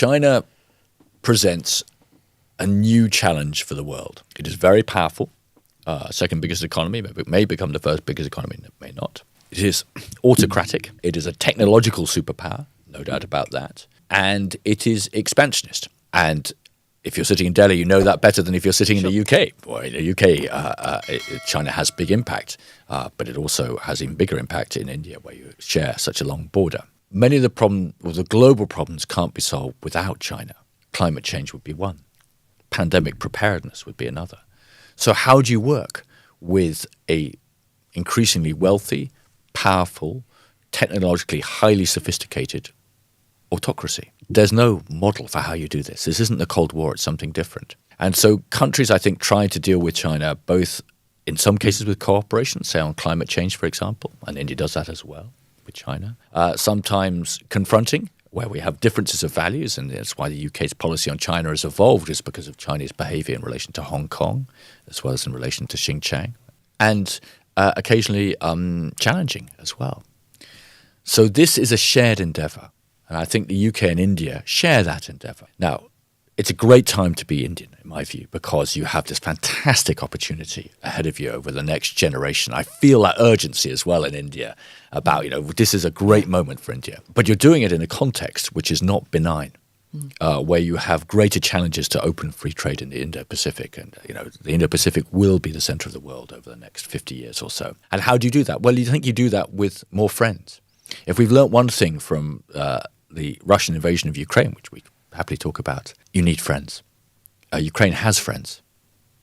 China presents a new challenge for the world. It is very powerful, second biggest economy, it may become the first biggest economy, it may not. It is autocratic. It is a technological superpower, no doubt about that. And it is expansionist. And if you're sitting in Delhi, you know that better than if you're sitting in the UK. Well, in the UK, China has big impact, but it also has even bigger impact in India, where you share such a long border. Many of the global problems can't be solved without China. Climate change would be one. Pandemic preparedness would be another. So how do you work with a increasingly wealthy, powerful, technologically highly sophisticated autocracy? There's no model for how you do this. This isn't the Cold War, it's something different. And so countries, I think, try to deal with China both in some cases with cooperation, say on climate change, for example, and India does that as well with China. Sometimes confronting, where we have differences of values, and that's why the UK's policy on China has evolved, is because of Chinese behaviour in relation to Hong Kong, as well as in relation to Xinjiang, and occasionally challenging as well. So this is a shared endeavour, and I think the UK and India share that endeavour. Now, it's a great time to be Indian, in my view, because you have this fantastic opportunity ahead of you over the next generation. I feel that urgency as well in India about, this is a great moment for India. But you're doing it in a context which is not benign, where you have greater challenges to open free trade in the Indo-Pacific. And, the Indo-Pacific will be the centre of the world over the next 50 years or so. And how do you do that? Well, you think you do that with more friends. If we've learnt one thing from the Russian invasion of Ukraine, which we happily talk about, you need friends. Ukraine has friends.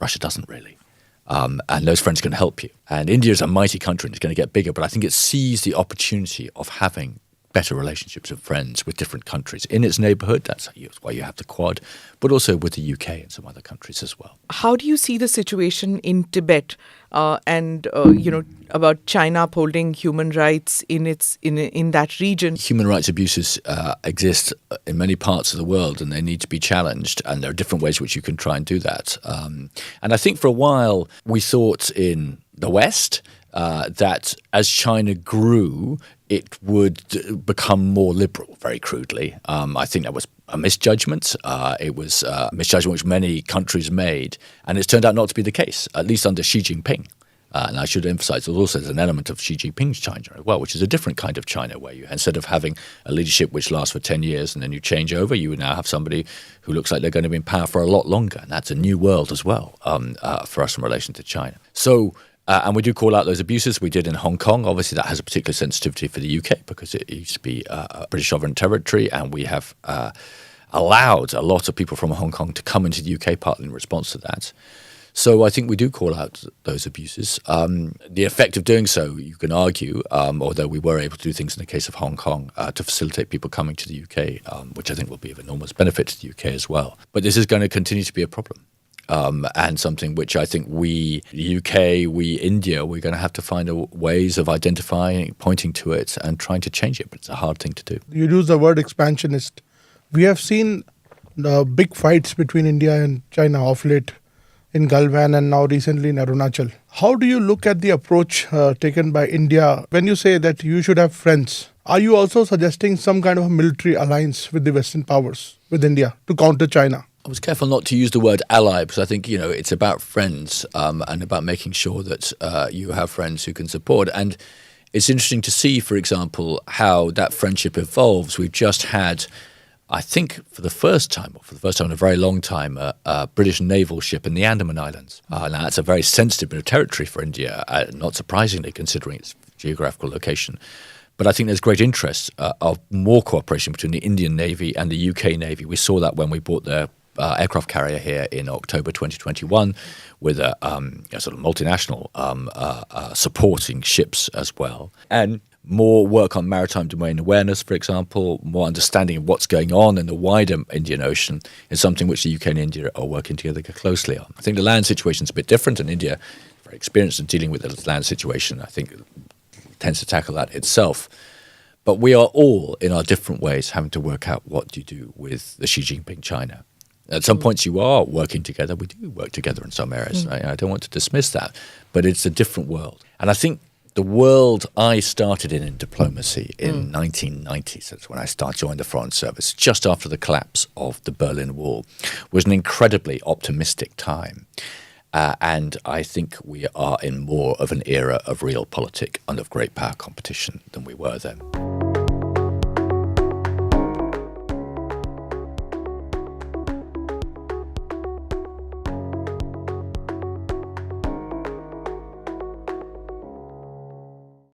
Russia doesn't really. And those friends can help you. And India is a mighty country and it's going to get bigger, but I think it sees the opportunity of having better relationships of friends with different countries in its neighbourhood. That's why you have the Quad, but also with the UK and some other countries as well. How do you see the situation in Tibet and about China upholding human rights in that region? Human rights abuses exist in many parts of the world, and they need to be challenged. And there are different ways which you can try and do that. And I think for a while we thought in the West that as China grew, it would become more liberal, very crudely. I think that was a misjudgment. It was a misjudgment which many countries made, and it's turned out not to be the case, at least under Xi Jinping. And I should emphasize there's an element of Xi Jinping's China as well, which is a different kind of China, where you, instead of having a leadership which lasts for 10 years and then you change over, you now have somebody who looks like they're going to be in power for a lot longer. And that's a new world as well for us in relation to China. So, and we do call out those abuses. We did in Hong Kong. Obviously, that has a particular sensitivity for the UK because it used to be a British sovereign territory, and we have allowed a lot of people from Hong Kong to come into the UK, partly in response to that. So I think we do call out those abuses. The effect of doing so, you can argue, although we were able to do things in the case of Hong Kong to facilitate people coming to the UK, which I think will be of enormous benefit to the UK as well. But this is going to continue to be a problem. And something which I think we, the UK, India, we're going to have to find ways of identifying, pointing to it and trying to change it. But it's a hard thing to do. You use the word expansionist. We have seen the big fights between India and China of late in Galwan and now recently in Arunachal. How do you look at the approach taken by India when you say that you should have friends? Are you also suggesting some kind of a military alliance with the Western powers, with India, to counter China? I was careful not to use the word ally because I think, it's about friends and about making sure that you have friends who can support. And it's interesting to see, for example, how that friendship evolves. We've just had, I think for the first time in a very long time, a British naval ship in the Andaman Islands. Now, that's a very sensitive bit of territory for India, not surprisingly considering its geographical location. But I think there's great interest of more cooperation between the Indian Navy and the UK Navy. We saw that when we bought their aircraft carrier here in October 2021 with a sort of multinational supporting ships as well. And more work on maritime domain awareness, for example, more understanding of what's going on in the wider Indian Ocean is something which the UK and India are working together closely on. I think the land situation is a bit different, and India, very experienced in dealing with the land situation, I think tends to tackle that itself. But we are all, in our different ways, having to work out what do you do with the Xi Jinping China. At some points you are working together. We do work together in some areas. I don't want to dismiss that. But it's a different world. And I think The world I started in diplomacy in 1990, so that's when I joined the Foreign Service, just after the collapse of the Berlin Wall, was an incredibly optimistic time. And I think we are in more of an era of realpolitik and of great power competition than we were then.